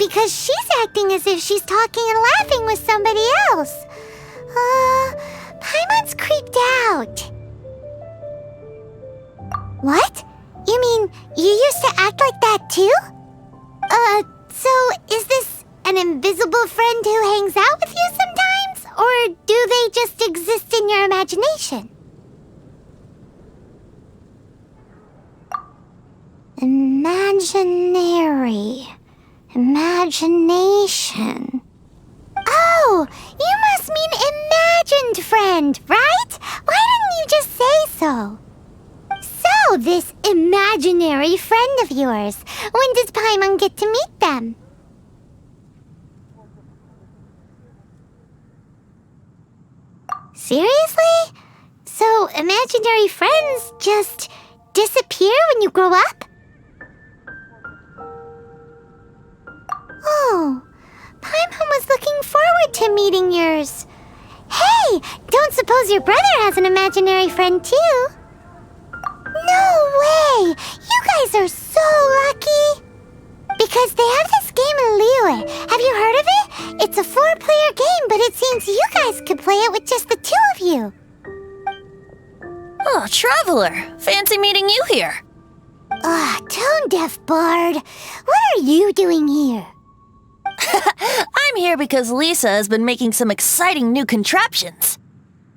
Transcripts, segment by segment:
because she's acting as if she's talking and laughing with somebody else. Paimon's creeped out. What? You mean you used to act like that too? So is this an invisible friend who hangs out with you sometimes? Or do they just exist in your imagination? Imagination. Oh, you must mean imagined friend, right? Why didn't you just say so? So, this imaginary friend of yours, when does Paimon get to meet them? Seriously? So, imaginary friends just disappear when you grow up? Oh, Paimon was looking forward to meeting yours. Hey, don't suppose your brother has an imaginary friend too? No way! You guys are so lucky! Because they have this game in Liyue. Have you heard of it? It's a 4-player game, but it seems you guys could play it with just the 2 of you. Oh, Traveler! Fancy meeting you here. Tone-deaf bard. What are you doing here? I'm here because Lisa has been making some exciting new contraptions.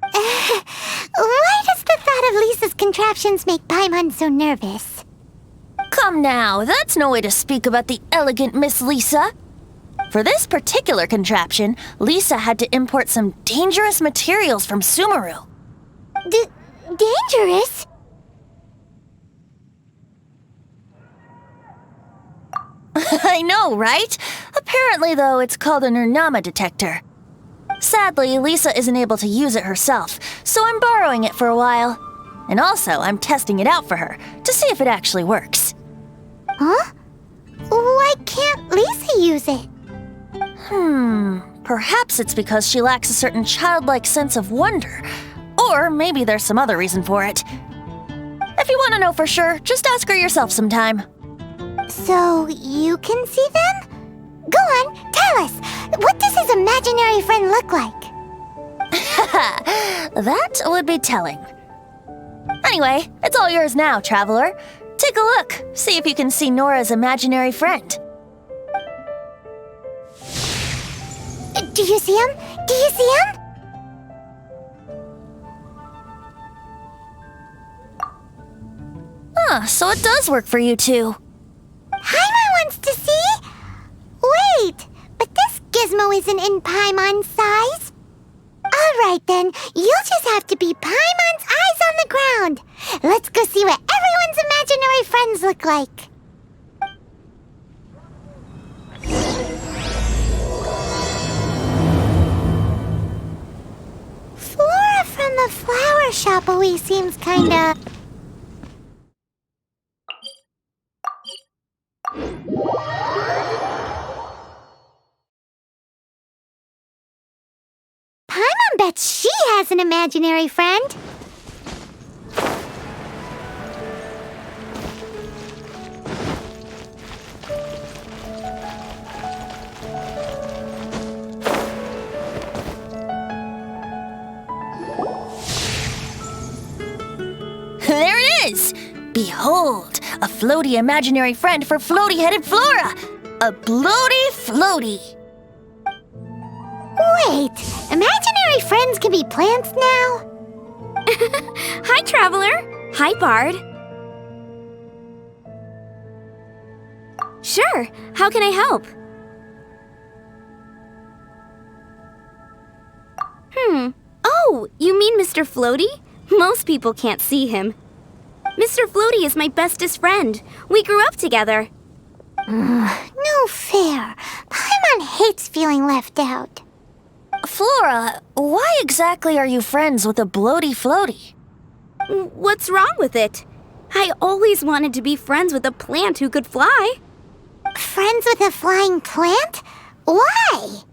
Why does the thought of Lisa's contraptions make Paimon so nervous? Come now, that's no way to speak about the elegant Miss Lisa. For this particular contraption, Lisa had to import some dangerous materials from Sumeru. Dangerous? I know, right? Apparently, though, it's called an Urnama detector. Sadly, Lisa isn't able to use it herself, so I'm borrowing it for a while. And also, I'm testing it out for her, to see if it actually works. Huh? Why can't Lisa use it? Perhaps it's because she lacks a certain childlike sense of wonder. Or maybe there's some other reason for it. If you want to know for sure, just ask her yourself sometime. So, you can see them? Go on, tell us. What does his imaginary friend look like? That would be telling. Anyway, it's all yours now, Traveler. Take a look. See if you can see Nora's imaginary friend. Do you see him? Do you see him? So it does work for you two. Paimon wants to see? Wait, but this gizmo isn't in Paimon's size. Alright then, you'll just have to be Paimon's eyes on the ground. Let's go see what everyone's imaginary friends look like. Flora from the flower shop always seems kinda... Paimon bets she has an imaginary friend. There it is! Behold, a floaty imaginary friend for floaty-headed Flora! A bloaty floaty! Wait, imaginary friends can be plants now? Hi, Traveler. Hi, Bard. Sure, how can I help? Oh, you mean Mr. Floaty? Most people can't see him. Mr. Floaty is my bestest friend. We grew up together. No fair. Paimon hates feeling left out. Flora, why exactly are you friends with a bloaty floaty? What's wrong with it? I always wanted to be friends with a plant who could fly. Friends with a flying plant? Why?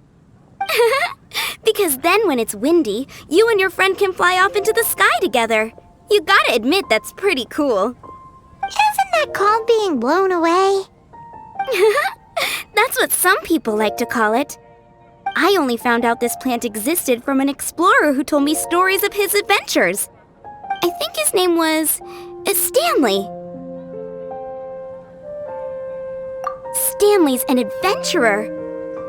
Because then when it's windy, you and your friend can fly off into the sky together. You gotta admit that's pretty cool. Isn't that called being blown away? That's what some people like to call it. I only found out this plant existed from an explorer who told me stories of his adventures. I think his name was Stanley. Stanley's an adventurer.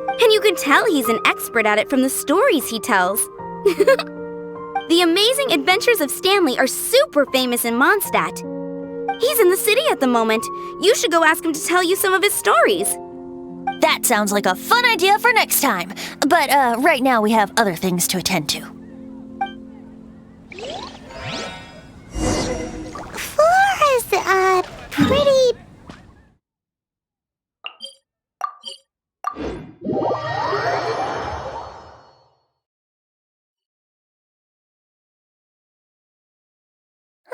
And you can tell he's an expert at it from the stories he tells. The amazing adventures of Stanley are super famous in Mondstadt. He's in the city at the moment. You should go ask him to tell you some of his stories. That sounds like a fun idea for next time. But right now we have other things to attend to. Flora's, pretty...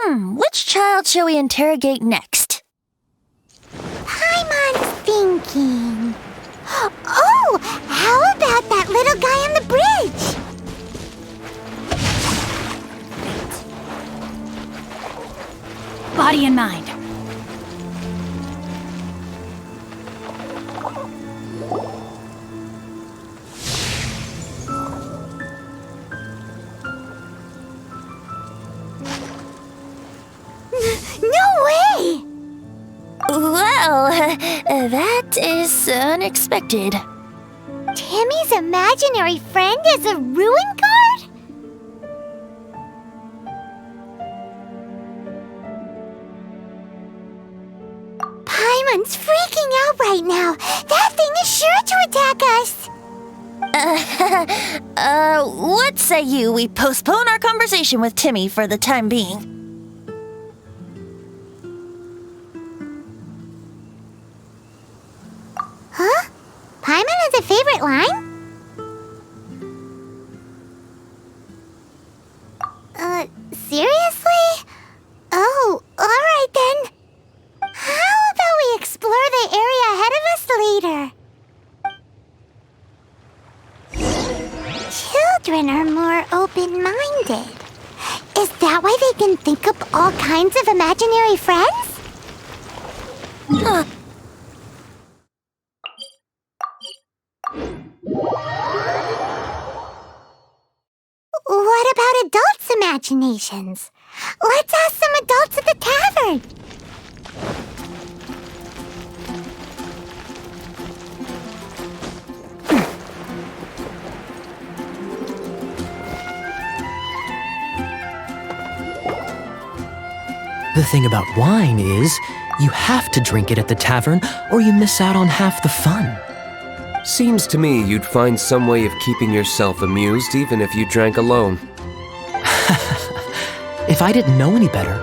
Which child shall we interrogate next? Paimon's thinking. Oh, how about that little guy on the bridge? Body and mind. No way! Well, that is unexpected. Timmy's imaginary friend is a ruin guard? Paimon's freaking out right now. That thing is sure to attack us. What say we postpone our conversation with Timmy for the time being? Huh? Paimon has a favorite line? Seriously? Oh, alright then. How about we explore the area ahead of us later? Children are more open-minded. Is that why they can think up all kinds of imaginary friends? Huh. What about adults' imaginations? Let's ask some adults at the tavern. The thing about wine is, you have to drink it at the tavern or you miss out on half the fun. Seems to me you'd find some way of keeping yourself amused even if you drank alone. If I didn't know any better,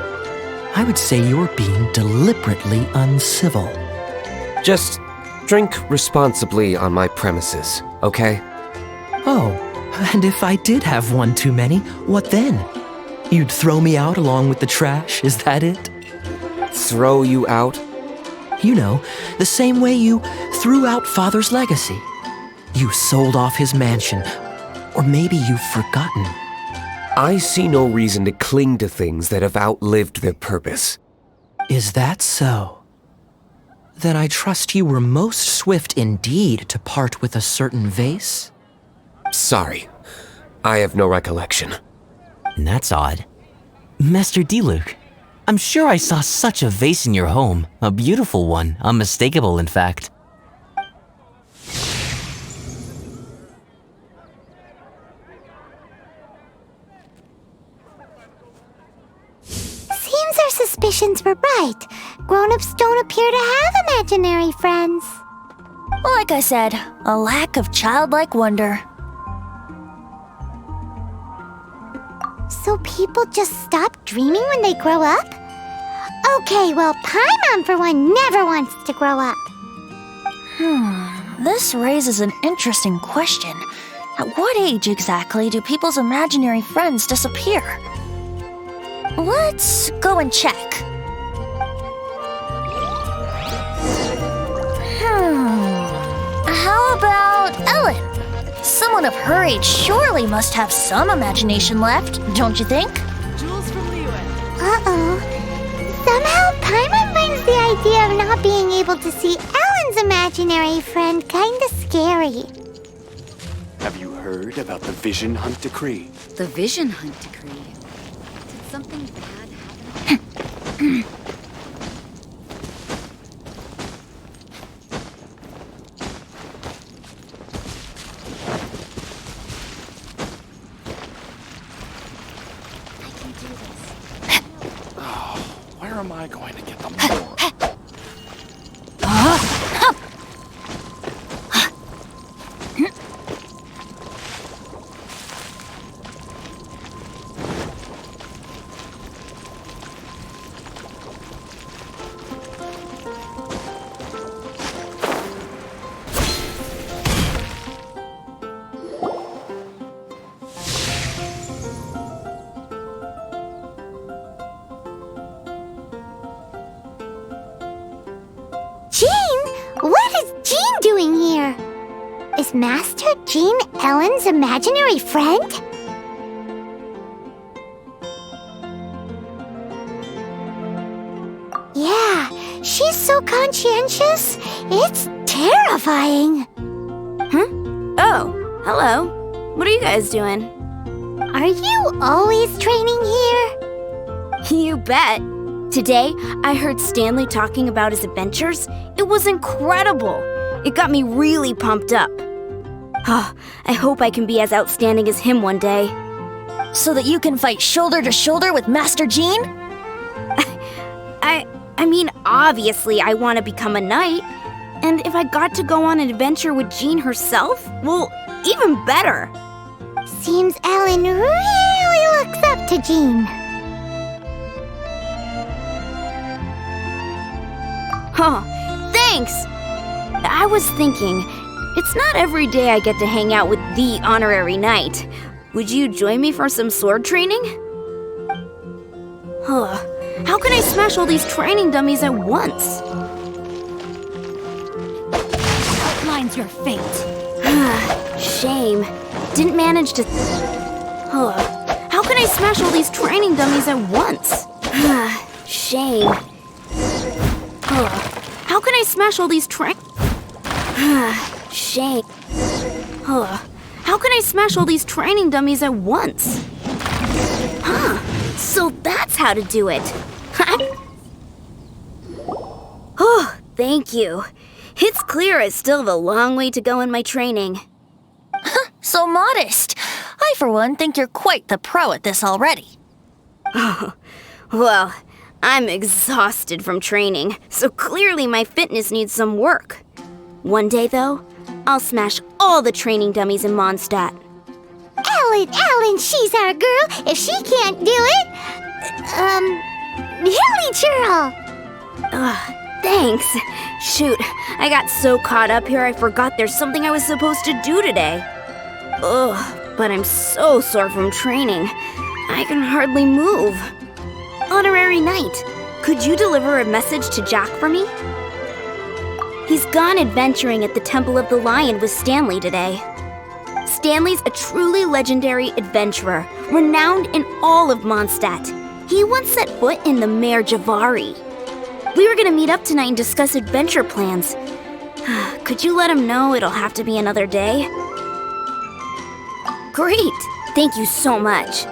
I would say you're being deliberately uncivil. Just drink responsibly on my premises, okay? Oh, and if I did have one too many, what then? You'd throw me out along with the trash, is that it? Throw you out? You know, the same way you threw out Father's legacy. You sold off his mansion, or maybe you've forgotten. I see no reason to cling to things that have outlived their purpose. Is that so? Then I trust you were most swift indeed to part with a certain vase? Sorry, I have no recollection. That's odd. Master Diluc, I'm sure I saw such a vase in your home. A beautiful one, unmistakable in fact. Seems our suspicions were right. Grown-ups don't appear to have imaginary friends. Like I said, a lack of childlike wonder. So people just stop dreaming when they grow up? Okay, well, Paimon for one never wants to grow up. This raises an interesting question. At what age exactly do people's imaginary friends disappear? Let's go and check. How about Ellen? Someone of her age surely must have some imagination left, don't you think? Uh-oh. Somehow, Paimon finds the idea of not being able to see Ellen's Ellen's imaginary friend kinda scary. Have you heard about the Vision Hunt Decree? The Vision Hunt Decree. Did something bad happen? Where am I going to get the more? Jean? What is Jean doing here? Is Master Jean Ellen's imaginary friend? Yeah, she's so conscientious. It's terrifying. Oh, hello. What are you guys doing? Are you always training here? You bet. Today, I heard Stanley talking about his adventures. It was incredible. It got me really pumped up. I hope I can be as outstanding as him one day. So that you can fight shoulder to shoulder with Master Jean? I mean, obviously I want to become a knight. And if I got to go on an adventure with Jean herself, well, even better. Seems Ellen really looks up to Jean. Huh, thanks! I was thinking, it's not every day I get to hang out with the honorary knight. Would you join me for some sword training? How can I smash all these training dummies at once? Outlines your fate. Shame. Didn't manage to... How can I smash all these training dummies at once? Shame. How can I smash all these Shame. How can I smash all these training dummies at once? So that's how to do it. Oh, thank you. It's clear I still have a long way to go in my training. So modest. I, for one, think you're quite the pro at this already. Well, I'm exhausted from training, so clearly my fitness needs some work. One day, though, I'll smash all the training dummies in Mondstadt. Ellen, she's our girl. If she can't do it, Hilly Churl. Thanks. Shoot, I got so caught up here I forgot there's something I was supposed to do today. But I'm so sore from training. I can hardly move. Honorary Knight, could you deliver a message to Jack for me? He's gone adventuring at the Temple of the Lion with Stanley today. Stanley's a truly legendary adventurer, renowned in all of Mondstadt. He once set foot in the Mare Javari. We were gonna meet up tonight and discuss adventure plans. Could you let him know it'll have to be another day? Great! Thank you so much.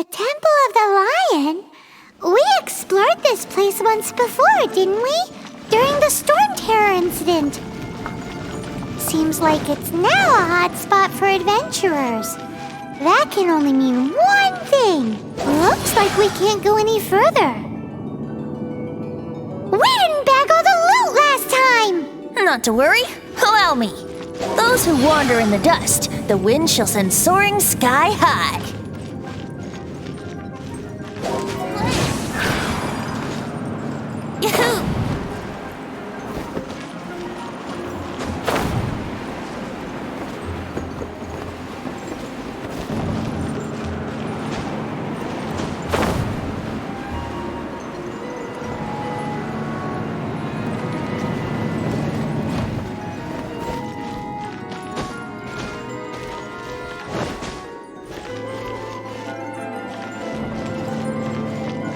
The Temple of the Lion? We explored this place once before, didn't we? During the Storm Terror incident. Seems like it's now a hot spot for adventurers. That can only mean one thing. Looks like we can't go any further. We didn't bag all the loot last time! Not to worry. Allow me. Those who wander in the dust, the wind shall send soaring sky high. Yahoo!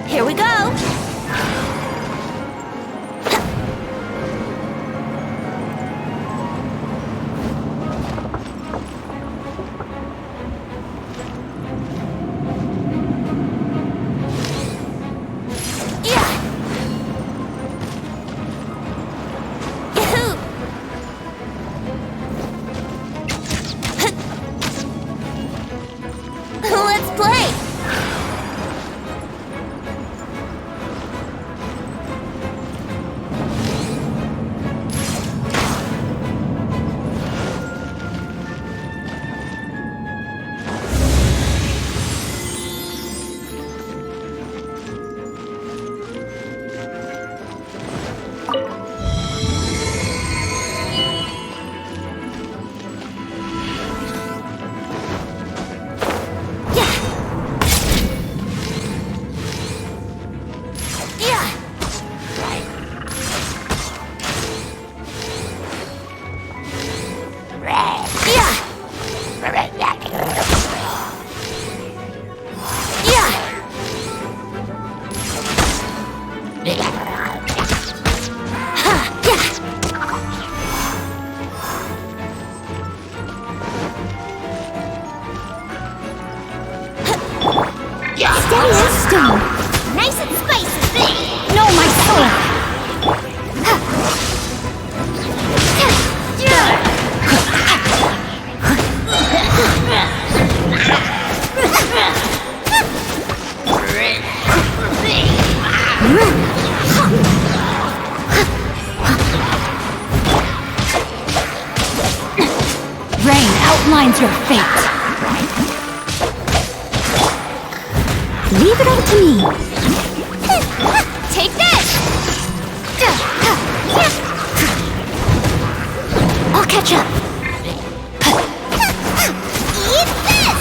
Here we go! Let's play! Steady as stone. Nice and spicy. No, my sword. Rain outlines your fate. Leave it all to me. Take this! I'll catch up. Eat this!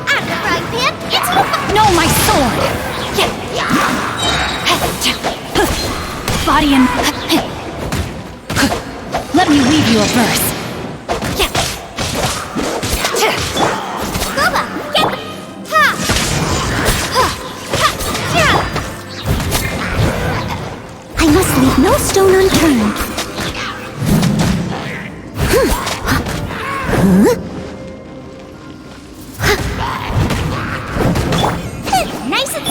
Out of the frying pan, into the No, my sword! Body and... Let me weave you a verse. Scuba! Get the... Ha! I must leave no stone unturned. Nice and...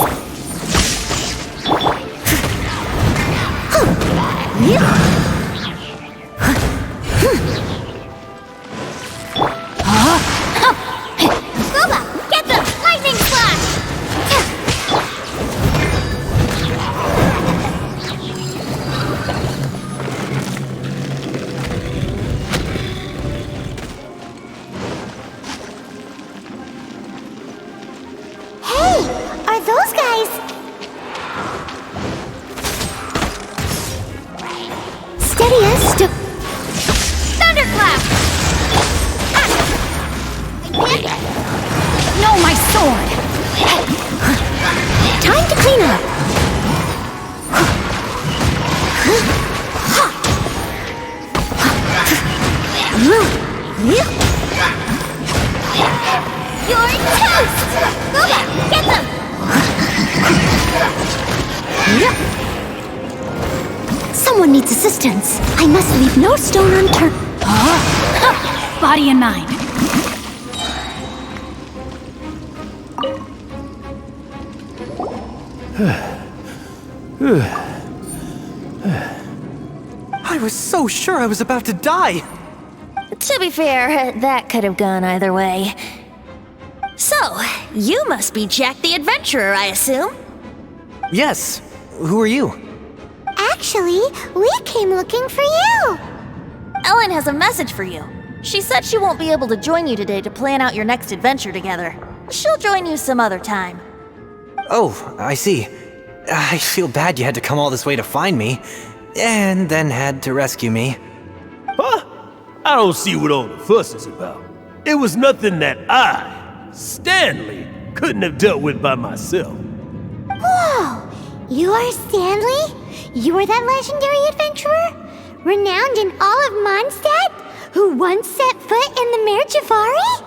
Scuba! Get the lightning slash! Hey, are those guys? Steady as stone. Thunderclap! No, my sword! Time to clean up. You're toast! Scuba! Get them! Someone needs assistance. I must leave no stone unturned. Body and mind. I was so sure I was about to die. To be fair, that could have gone either way. So, you must be Jack the Adventurer, I assume? Yes. Who are you? Actually, we came looking for you. Ellen has a message for you. She said she won't be able to join you today to plan out your next adventure together. She'll join you some other time. Oh, I see. I feel bad you had to come all this way to find me, and then had to rescue me. Huh? I don't see what all the fuss is about. It was nothing that I, Stanley, couldn't have dealt with by myself. Whoa! You are Stanley? You are that legendary adventurer? Renowned in all of Mondstadt? Who once set foot in the Mare Javari?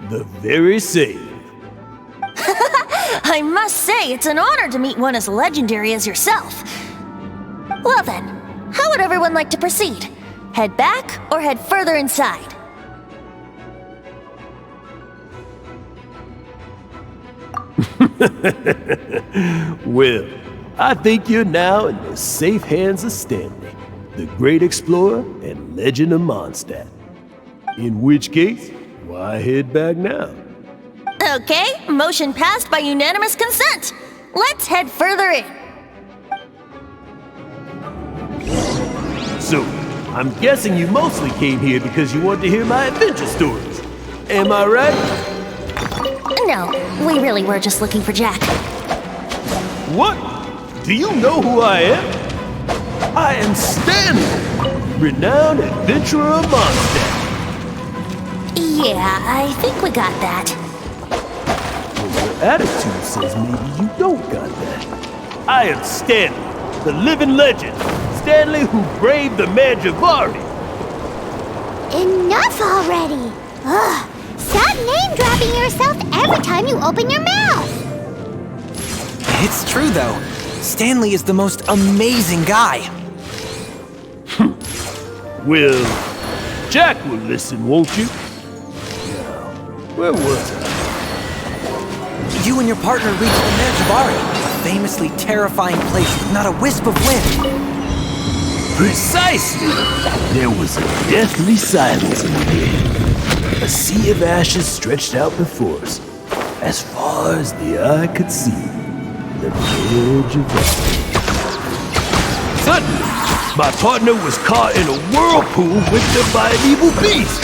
The very same. I must say, it's an honor to meet one as legendary as yourself. Well then, how would everyone like to proceed? Head back or head further inside? Well, I think you're now in the safe hands of Stanley, the great explorer and legend of Mondstadt. In which case, why head back now? Okay, motion passed by unanimous consent. Let's head further in. So, I'm guessing you mostly came here because you want to hear my adventure stories. Am I right? No, we really were just looking for Jack. What? Do you know who I am? I am Stanley, renowned adventurer of Mondstadt. Yeah, I think we got that. Well, your attitude says maybe you don't got that. I am Stanley, the living legend. Stanley who braved the Mare Javari. Enough already! Ugh! Stop name-dropping yourself every time you open your mouth! It's true, though. Stanley is the most amazing guy. Well, Jack will listen, won't you? Now, where was I? You and your partner reached the Mare Javari, a famously terrifying place with not a wisp of wind. Precisely! There was a deathly silence in the air. A sea of ashes stretched out before us, as far as the eye could see. The Mare Javari. Suddenly, my partner was caught in a whirlpool whipped up by an evil beast.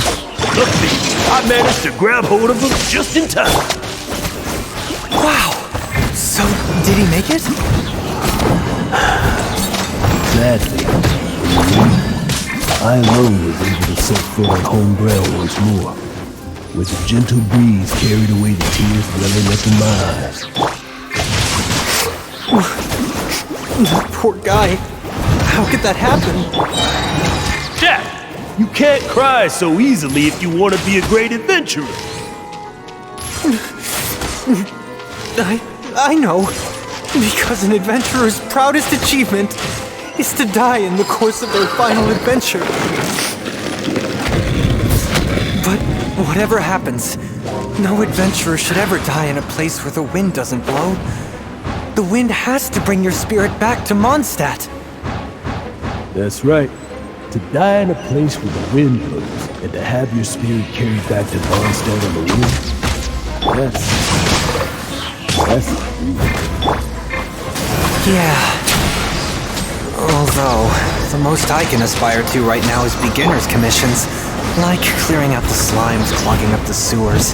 Luckily, I managed to grab hold of him just in time. Wow! So, did he make it? Sadly, I alone was able to set foot on home ground once more, where the gentle breeze carried away the tears welling up in my eyes. That poor guy. How could that happen? Jack, you can't cry so easily if you want to be a great adventurer. I know. Because an adventurer's proudest achievement is to die in the course of their final adventure. But whatever happens, no adventurer should ever die in a place where the wind doesn't blow. The wind has to bring your spirit back to Mondstadt. That's right. To die in a place where the wind blows, and to have your spirit carried back to Mondstadt on the wind, that's Yeah. Although, the most I can aspire to right now is beginner's commissions, like clearing out the slimes clogging up the sewers.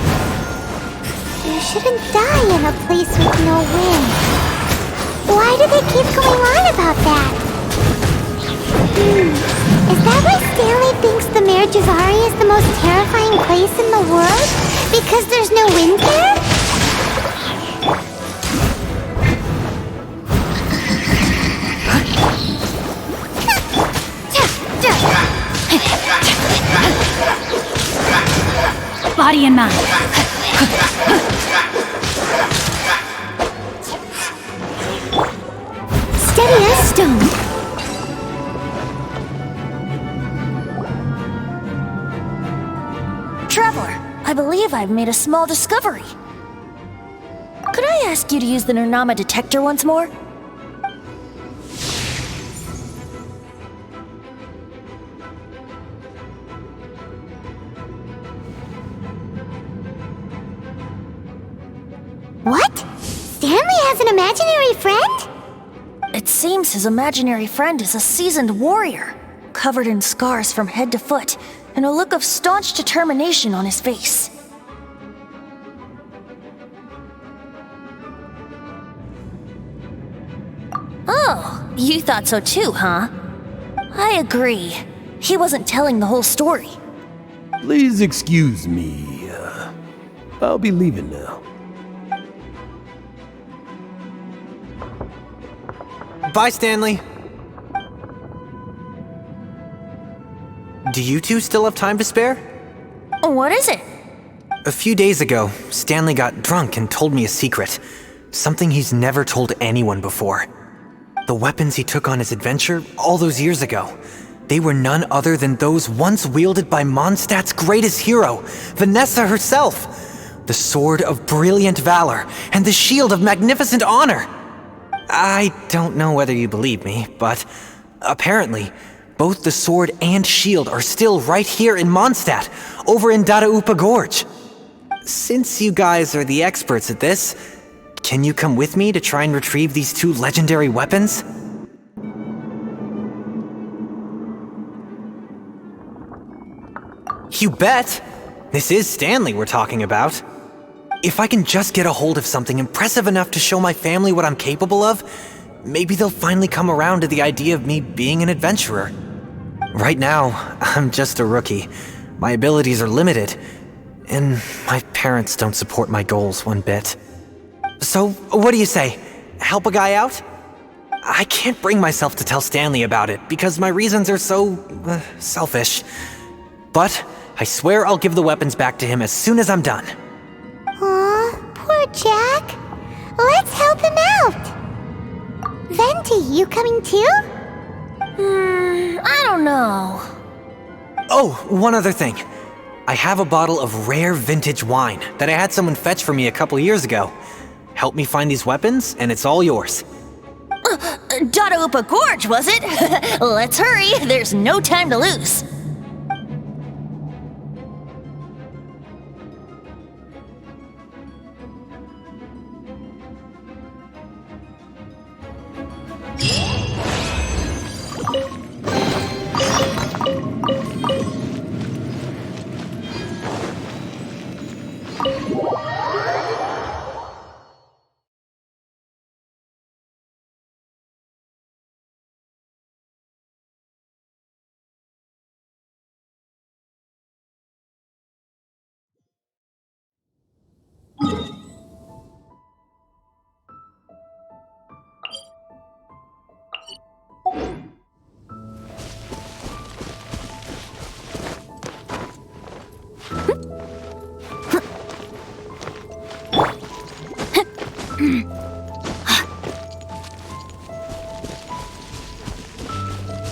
You shouldn't die in a place with no wind. Why do they keep going on about that? Is that why Stanley thinks the Mare Javari is the most terrifying place in the world? Because there's no wind there? Body and mind. Steady as stone. I've made a small discovery. Could I ask you to use the Nernama detector once more? What? Stanley has an imaginary friend? It seems his imaginary friend is a seasoned warrior, covered in scars from head to foot, and a look of staunch determination on his face. Oh, you thought so too, huh? I agree. He wasn't telling the whole story. Please excuse me. I'll be leaving now. Bye, Stanley. Do you two still have time to spare? What is it? A few days ago, Stanley got drunk and told me a secret. Something he's never told anyone before. The weapons he took on his adventure all those years ago, they were none other than those once wielded by Mondstadt's greatest hero, Vanessa herself. The Sword of Brilliant Valor and the Shield of Magnificent Honor. I don't know whether you believe me, but apparently, both the sword and shield are still right here in Mondstadt, over in Dadaupa Gorge. Since you guys are the experts at this, can you come with me to try and retrieve these two legendary weapons? You bet! This is Stanley we're talking about. If I can just get a hold of something impressive enough to show my family what I'm capable of, maybe they'll finally come around to the idea of me being an adventurer. Right now, I'm just a rookie. My abilities are limited, and my parents don't support my goals one bit. So, what do you say? Help a guy out? I can't bring myself to tell Stanley about it because my reasons are so selfish. But I swear I'll give the weapons back to him as soon as I'm done. Aw, poor Jack. Let's help him out. Venti, you coming too? I don't know. Oh, one other thing. I have a bottle of rare vintage wine that I had someone fetch for me a couple years ago. Help me find these weapons, and it's all yours. Dadaupa Gorge, was it? Let's hurry, there's no time to lose.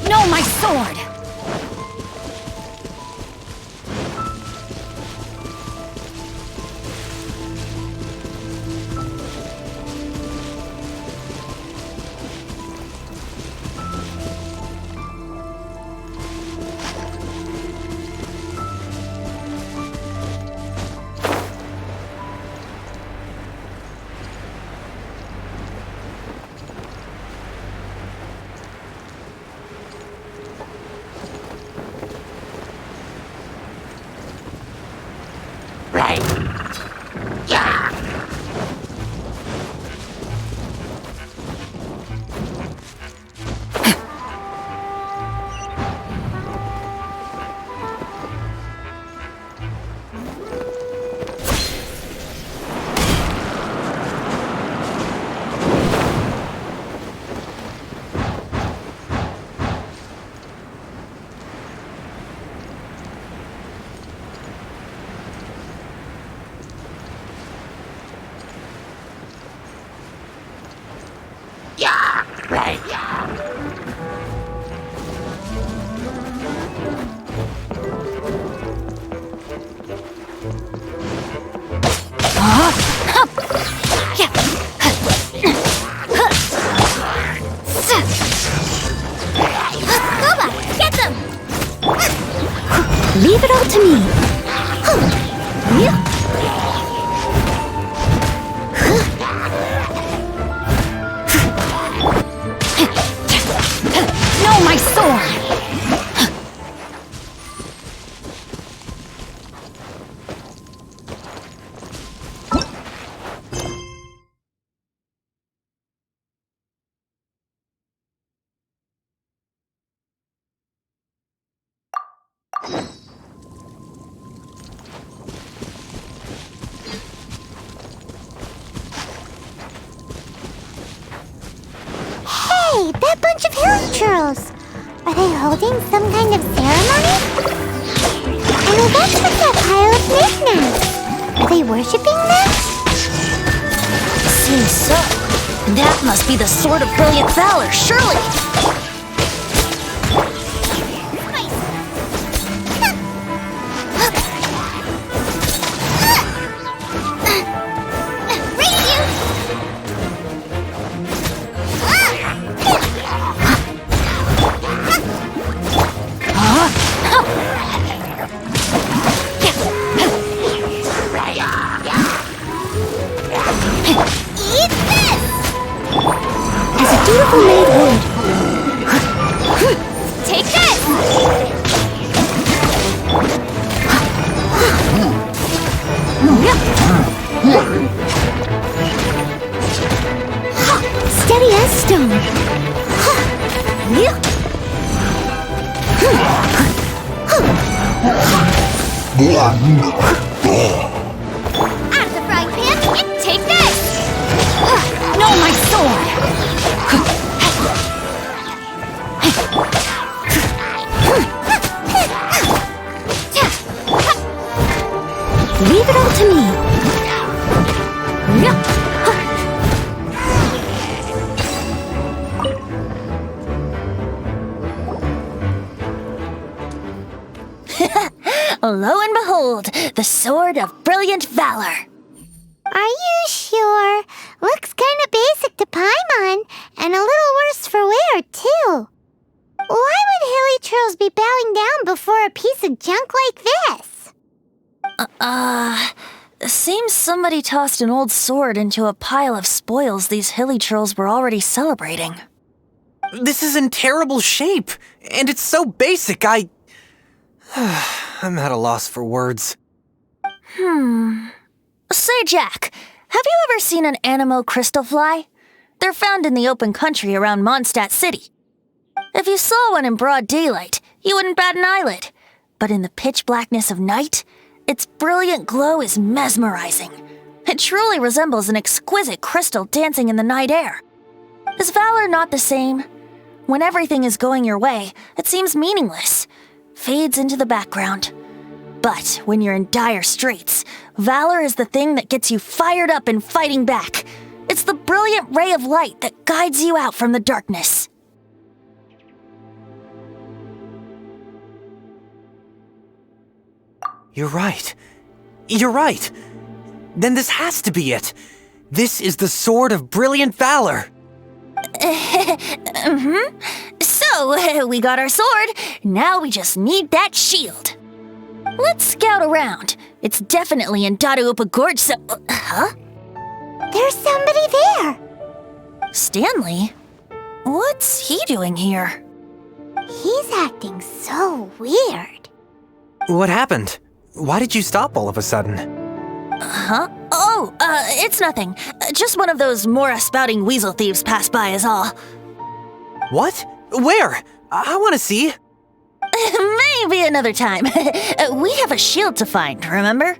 No, my sword! that bunch of hilly churls? Are they holding some kind of ceremony? And what's with that pile of knickknacks? Are they worshipping them? Seems so. That must be the Sword of Brilliant Valor, surely! Beautiful made wood. Take this! Steady as stone. Out of the frying pan, and take this! No, my sword! Leave it all to me. Lo and behold, the Sword of Brilliant Valor. Are you sure? Looks kind of basic to Paimon, and a little worse for wear, too. Why would hilly churls be bowing down before a piece of junk like this? Seems somebody tossed an old sword into a pile of spoils these hilly churls were already celebrating. This is in terrible shape, and it's so basic, I'm at a loss for words. Say, Jack, have you ever seen an Anemo crystal fly? They're found in the open country around Mondstadt City. If you saw one in broad daylight, you wouldn't bat an eyelid. But in the pitch blackness of night, its brilliant glow is mesmerizing. It truly resembles an exquisite crystal dancing in the night air. Is valor not the same? When everything is going your way, it seems meaningless, fades into the background. But when you're in dire straits, valor is the thing that gets you fired up and fighting back. It's the brilliant ray of light that guides you out from the darkness. You're right. You're right. Then this has to be it. This is the Sword of Brilliant Valor. So, we got our sword. Now we just need that shield. Let's scout around. It's definitely in Dadaupa Gorge, so... Huh? There's somebody there. Stanley? What's he doing here? He's acting so weird. What happened? Why did you stop all of a sudden? Huh? Oh, it's nothing. Just one of those Mora-spouting weasel thieves passed by is all. What? Where? I want to see. Maybe another time. We have a shield to find, remember?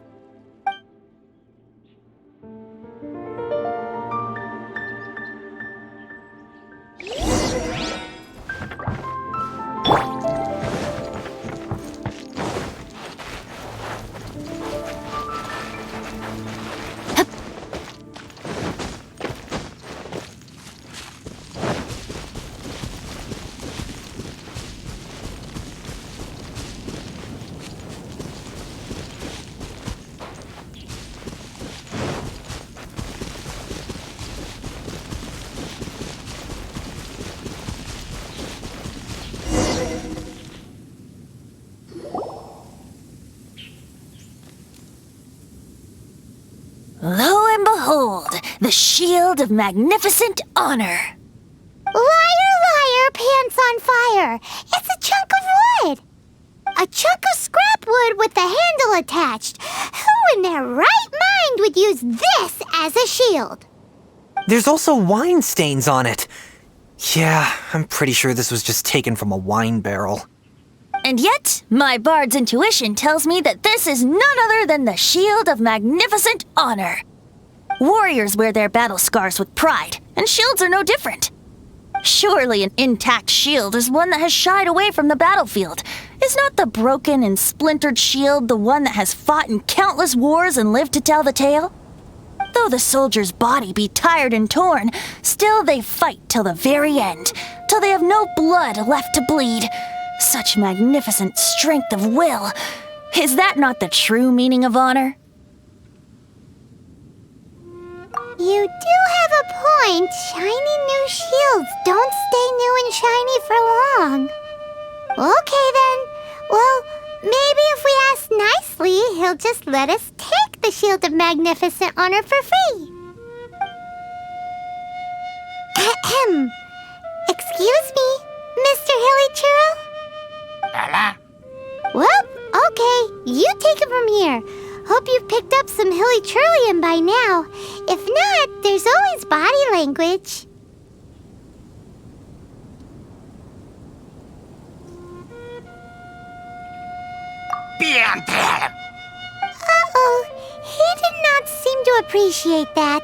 Lo and behold, the shield of magnificent honor. Liar, liar, pants on fire. It's a chunk of wood. A chunk of scrap wood with the handle attached. Who in their right mind would use this as a shield? There's also wine stains on it. Yeah, I'm pretty sure this was just taken from a wine barrel. And yet, my bard's intuition tells me that this is none other than the shield of magnificent honor. Warriors wear their battle scars with pride, and shields are no different. Surely an intact shield is one that has shied away from the battlefield. Is not the broken and splintered shield the one that has fought in countless wars and lived to tell the tale? Though the soldier's body be tired and torn, still they fight till the very end, till they have no blood left to bleed. Such magnificent strength of will. Is that not the true meaning of honor? You do have a point. Shiny new shields don't stay new and shiny for long. Okay then. Well, maybe if we ask nicely, he'll just let us take the Shield of Magnificent Honor for free. Ahem. Excuse me, Mr. Hilly Churro? Well, okay, you take it from here. Hope you've picked up some Hilly Churlium by now. If not, there's always body language. Uh-oh, he did not seem to appreciate that.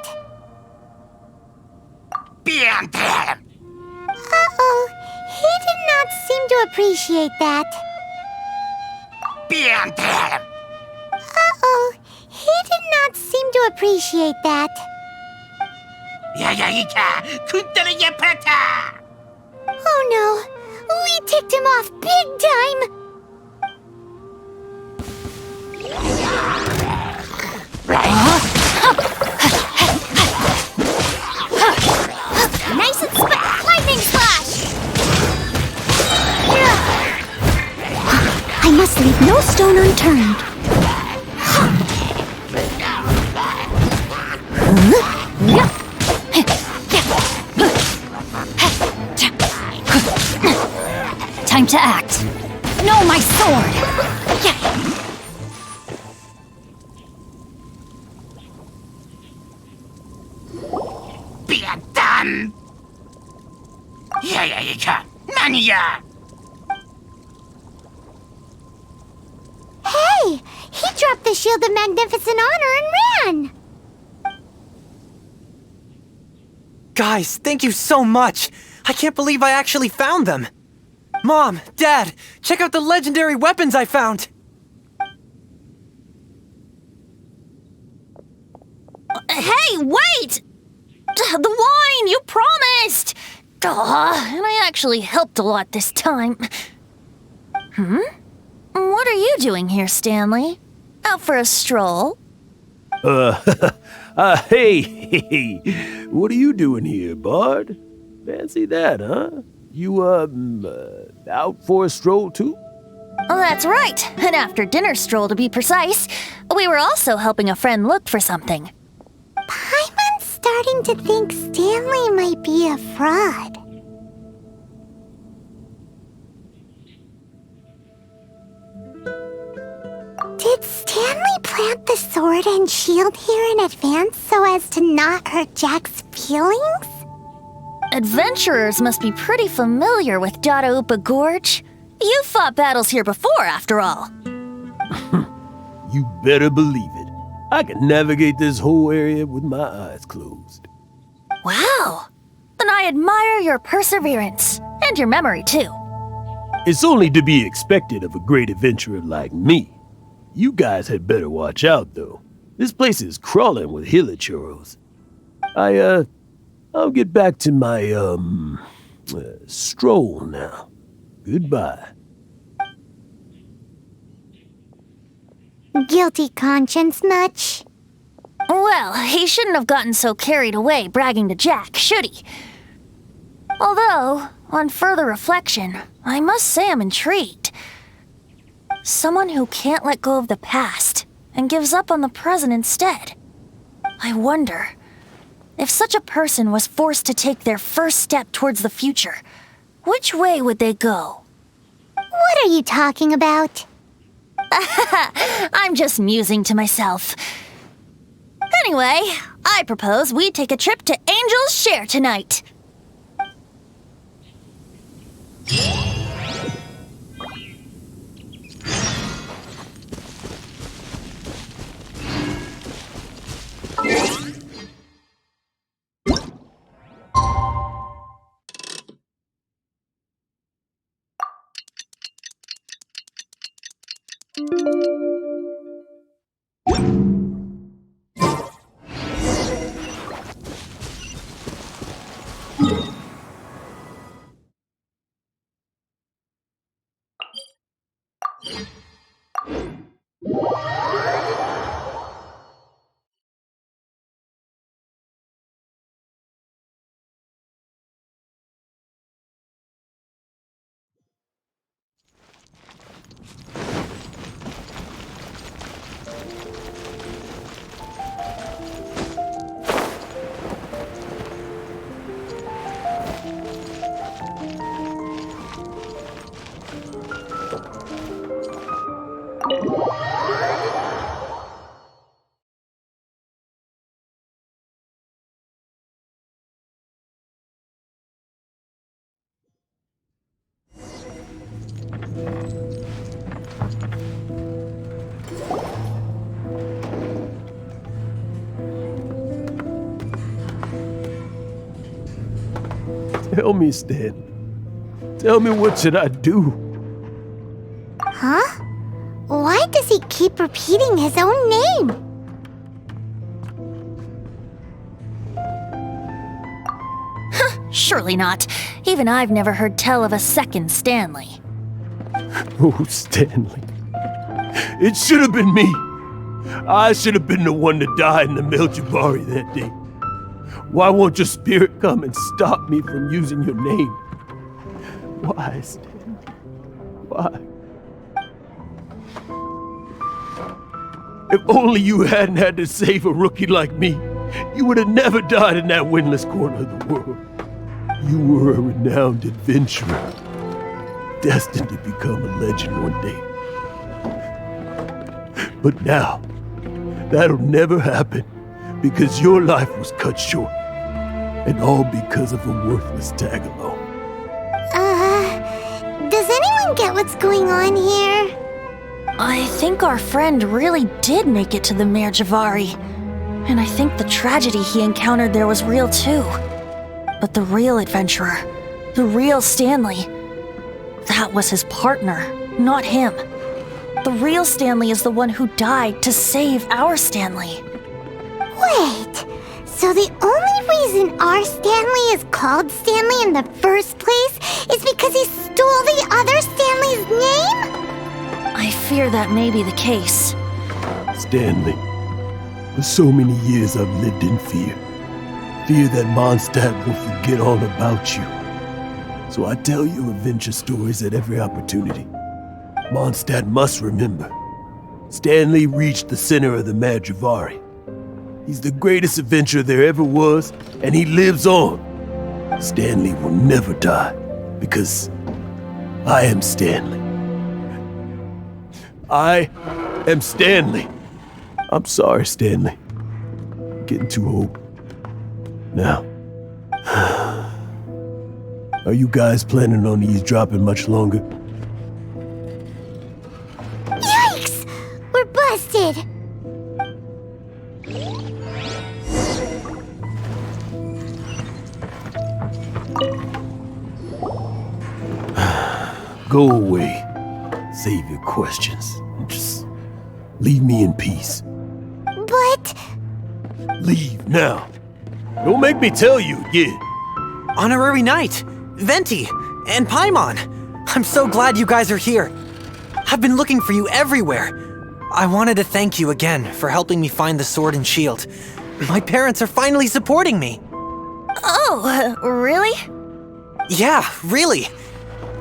Uh-oh, he did not seem to appreciate that. Uh-oh, he did not seem to appreciate that. Oh no, we ticked him off big time. Nice and lightning slash! I must leave no stone unturned. Time to act. No, my sword! Hey, he dropped the Shield of Magnificent Honor and ran. Guys, thank you so much! I can't believe I actually found them! Mom, Dad, check out the legendary weapons I found! Hey, wait! The wine, you promised! And I actually helped a lot this time. What are you doing here, Stanley? Out for a stroll? Hey, what are you doing here, Bard? Fancy that, huh? You, out for a stroll too? Oh, that's right. An after-dinner stroll, to be precise. We were also helping a friend look for something. Paimon's starting to think Stanley might be a fraud. Did Stanley plant the sword and shield here in advance so as to not hurt Jack's feelings? Adventurers must be pretty familiar with Dadaupa Gorge. You fought battles here before, after all. You better believe it. I can navigate this whole area with my eyes closed. Wow. Then I admire your perseverance. And your memory, too. It's only to be expected of a great adventurer like me. You guys had better watch out, though. This place is crawling with hilichurros. I'll get back to my, stroll now. Goodbye. Guilty conscience much? Well, he shouldn't have gotten so carried away bragging to Jack, should he? Although, on further reflection, I must say I'm intrigued. Someone who can't let go of the past and gives up on the present instead. I wonder, if such a person was forced to take their first step towards the future, which way would they go? What are you talking about? I'm just musing to myself. Anyway, I propose we take a trip to Angel's Share tonight. Tell me, Stan. Tell me, what should I do? Huh? Why does he keep repeating his own name? Surely not. Even I've never heard tell of a second Stanley. Oh, Stanley. It should have been me. I should have been the one to die in the Meljabari that day. Why won't your spirit come and stop me from using your name? Why, Stanley? Why? If only you hadn't had to save a rookie like me, you would have never died in that windless corner of the world. You were a renowned adventurer, destined to become a legend one day. But now, that'll never happen because your life was cut short, and all because of a worthless tag-along. Does anyone get what's going on here? I think our friend really did make it to the Meow. And I think the tragedy he encountered there was real too. But the real adventurer, the real Stanley, that was his partner, not him. The real Stanley is the one who died to save our Stanley. Wait, so the only reason our Stanley is called Stanley in the first place is because he stole the other Stanley's name? I fear that may be the case. Stanley, for so many years I've lived in fear. Fear that Mondstadt will forget all about you. So I tell you adventure stories at every opportunity. Mondstadt must remember. Stanley reached the center of the Meow. He's the greatest adventurer there ever was, and he lives on. Stanley will never die, because I am Stanley. I am Stanley. I'm sorry, Stanley. I'm getting too old. Now, are you guys planning on eavesdropping much longer? Yikes! We're busted! Go away. Save your questions. And just leave me in peace. But... Leave now. Don't make me tell you again. Honorary Knight, Venti, and Paimon. I'm so glad you guys are here. I've been looking for you everywhere. I wanted to thank you again for helping me find the sword and shield. My parents are finally supporting me. Oh, really? Yeah, really.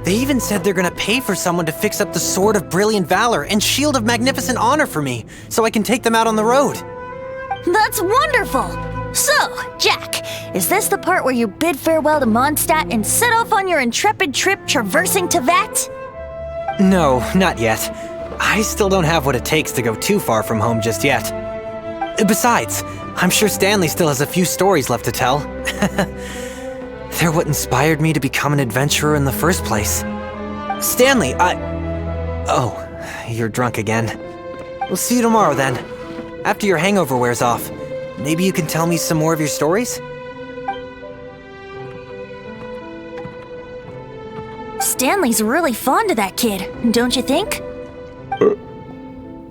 They even said they're gonna pay for someone to fix up the Sword of Brilliant Valor and Shield of Magnificent Honor for me, so I can take them out on the road. That's wonderful! So, Jack, is this the part where you bid farewell to Mondstadt and set off on your intrepid trip traversing Tevat? No, not yet. I still don't have what it takes to go too far from home just yet. Besides, I'm sure Stanley still has a few stories left to tell. They're what inspired me to become an adventurer in the first place. Stanley, Oh, you're drunk again. We'll see you tomorrow then. After your hangover wears off, maybe you can tell me some more of your stories? Stanley's really fond of that kid, don't you think?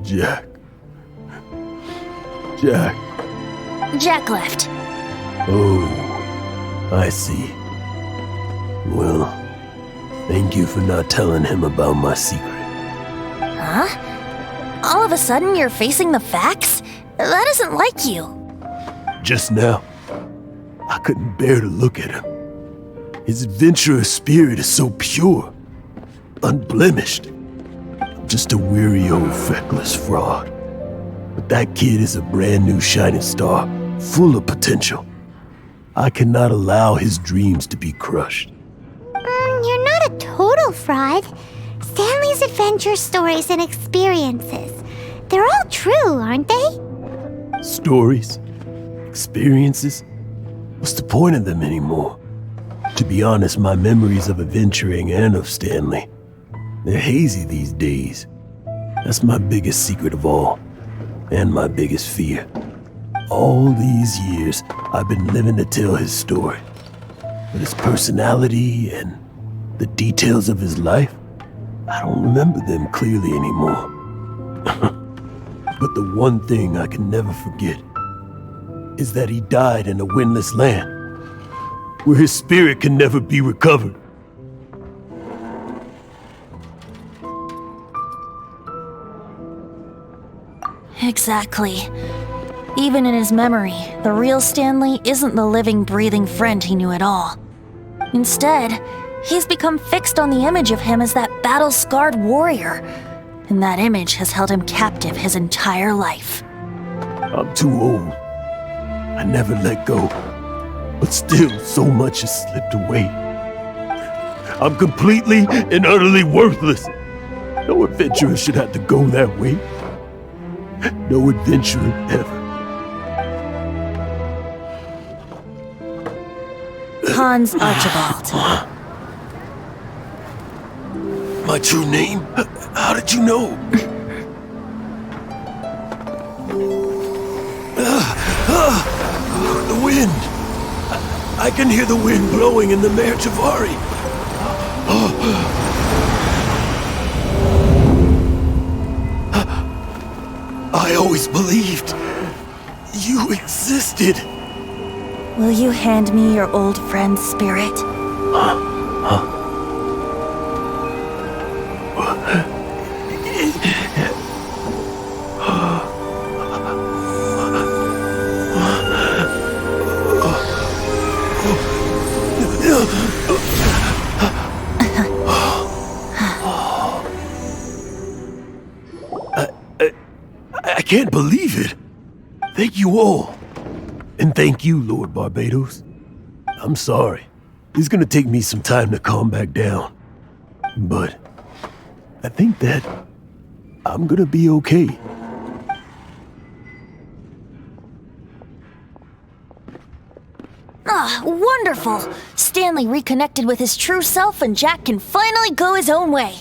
Jack. Jack. Jack left. Oh, I see. Well, thank you for not telling him about my secret. Huh? All of a sudden you're facing the facts? That isn't like you. Just now, I couldn't bear to look at him. His adventurous spirit is so pure, unblemished. I'm just a weary old feckless fraud. But that kid is a brand new shining star, full of potential. I cannot allow his dreams to be crushed. You're not a total fraud. Stanley's adventure stories and experiences, they're all true, aren't they? Stories? Experiences? What's the point of them anymore? To be honest, my memories of adventuring and of Stanley, they're hazy these days. That's my biggest secret of all, and my biggest fear. All these years, I've been living to tell his story. But his personality and the details of his life, I don't remember them clearly anymore. But the one thing I can never forget is that he died in a windless land, where his spirit can never be recovered. Exactly. Even in his memory, the real Stanley isn't the living, breathing friend he knew at all. Instead, he's become fixed on the image of him as that battle-scarred warrior, and that image has held him captive his entire life. I'm too old. I never let go. But still, so much has slipped away. I'm completely and utterly worthless. No adventurer should have to go that way. No adventurer ever. Hans Archibald. My true name? How did you know? The wind. I can hear the wind blowing in the Mare Javari. I always believed you existed. Will you hand me your old friend's spirit? I can't believe it. Thank you all. And thank you, Lord Barbados. I'm sorry. It's gonna take me some time to calm back down. But I think that I'm gonna be okay. Ah, wonderful! Stanley reconnected with his true self and Jack can finally go his own way.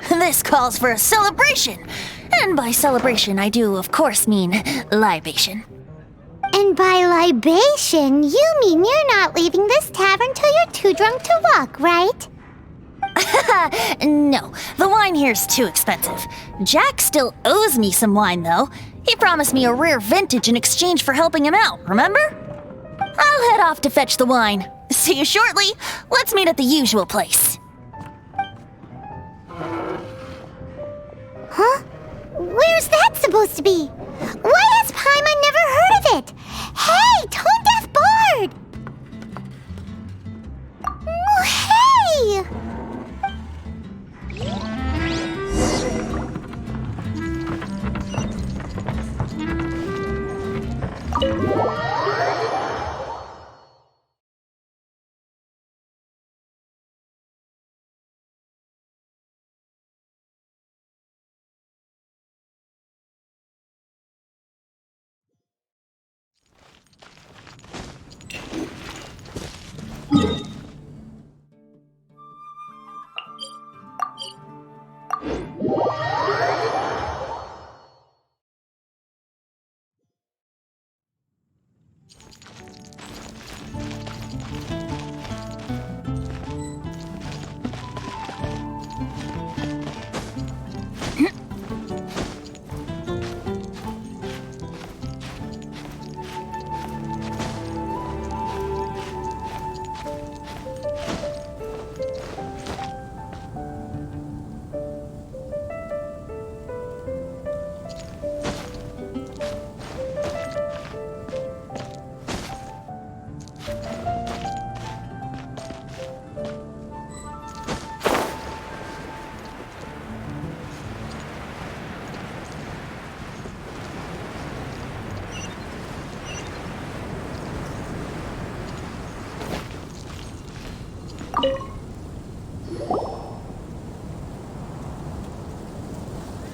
This calls for a celebration. And by celebration, I do, of course, mean libation. And by libation, you mean you're not leaving this tavern till you're too drunk to walk, right? No, the wine here's too expensive. Jack still owes me some wine, though. He promised me a rare vintage in exchange for helping him out, remember? I'll head off to fetch the wine. See you shortly. Let's meet at the usual place. Huh? Where's that supposed to be? Why has Paimon never heard of it? Hey, Tone Deaf Bard! Oh, hey!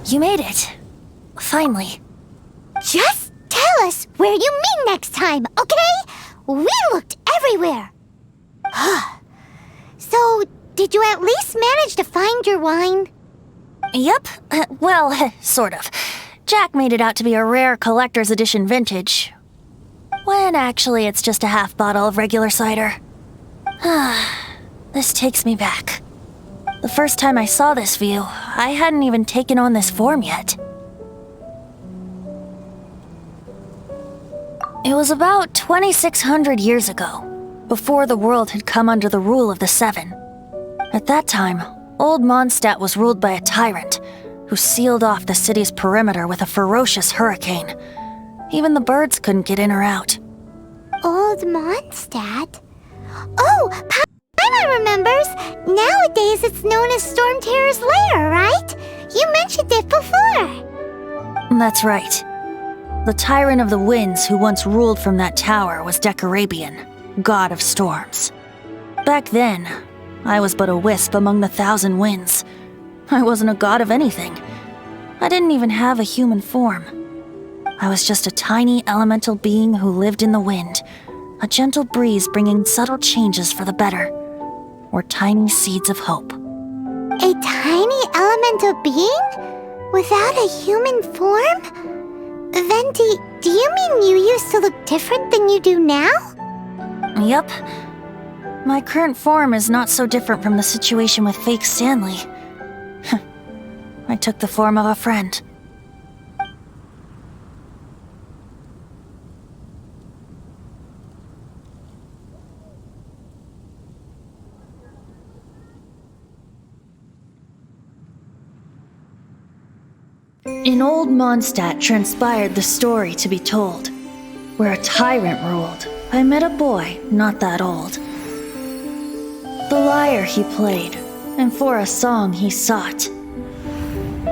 You made it. Finally. Just tell us where you meet next time, okay? We looked everywhere. So, did you at least manage to find your wine? Yep. Well, sort of. Jack made it out to be a rare collector's edition vintage, when actually it's just a half bottle of regular cider. This takes me back. The first time I saw this view, I hadn't even taken on this form yet. It was about 2,600 years ago, before the world had come under the rule of the Seven. At that time, Old Mondstadt was ruled by a tyrant who sealed off the city's perimeter with a ferocious hurricane. Even the birds couldn't get in or out. Old Mondstadt? Oh, Paimon remembers! Nowadays it's known as Storm Terror's lair, right? You mentioned it before. That's right. The tyrant of the winds who once ruled from that tower was Decarabian, god of storms. Back then, I was but a wisp among the thousand winds. I wasn't a god of anything. I didn't even have a human form. I was just a tiny elemental being who lived in the wind, a gentle breeze bringing subtle changes for the better, or tiny seeds of hope. A tiny elemental being? Without a human form? Venti, do you mean you used to look different than you do now? Yup. My current form is not so different from the situation with fake Stanley. I took the form of a friend. In Old Mondstadt transpired the story to be told. Where a tyrant ruled, I met a boy not that old. The lyre he played, and for a song he sought.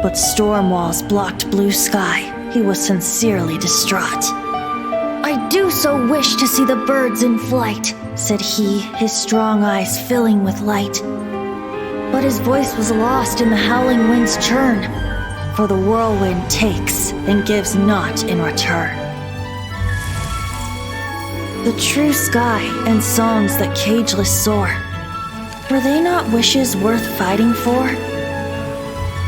But storm walls blocked blue sky, he was sincerely distraught. I do so wish to see the birds in flight, said he, his strong eyes filling with light. But his voice was lost in the howling wind's churn, for the whirlwind takes and gives not in return. The true sky and songs that cageless soar, were they not wishes worth fighting for?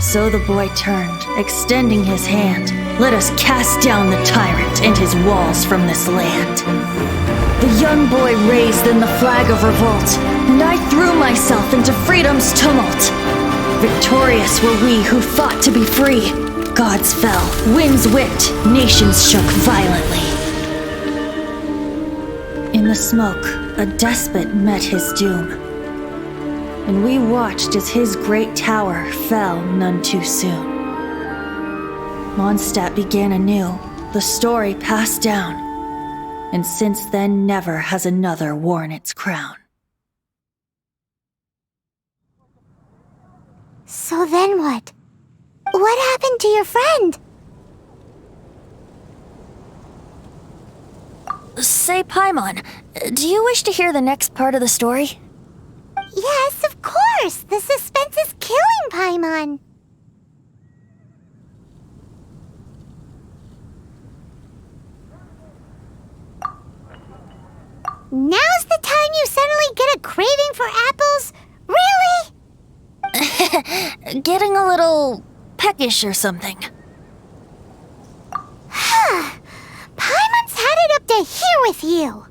So the boy turned, extending his hand. Let us cast down the tyrant and his walls from this land. The young boy raised then the flag of revolt, and I threw myself into freedom's tumult. Victorious were we who fought to be free. Gods fell, winds whipped, nations shook violently. In the smoke, a despot met his doom, and we watched as his great tower fell none too soon. Mondstadt began anew, the story passed down, and since then never has another worn its crown. So then what? What happened to your friend? Say, Paimon, do you wish to hear the next part of the story? Yes, of course! The suspense is killing Paimon! Now's the time you suddenly get a craving for apples? Really? Getting a little peckish or something. Paimon's had it up to here with you!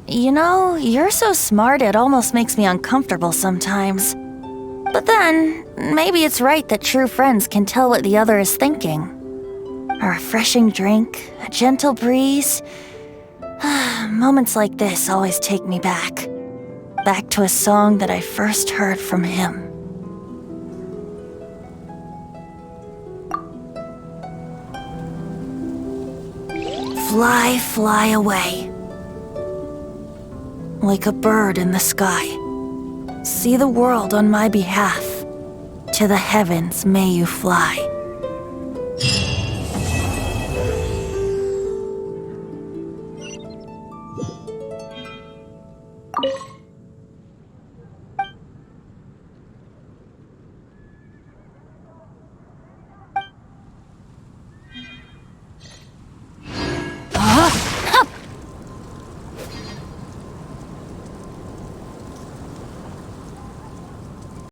You know, you're so smart it almost makes me uncomfortable sometimes. But then, maybe it's right that true friends can tell what the other is thinking. A refreshing drink, a gentle breeze. Moments like this always take me back. Back to a song that I first heard from him. Fly, fly away. Like a bird in the sky. See the world on my behalf. To the heavens may you fly.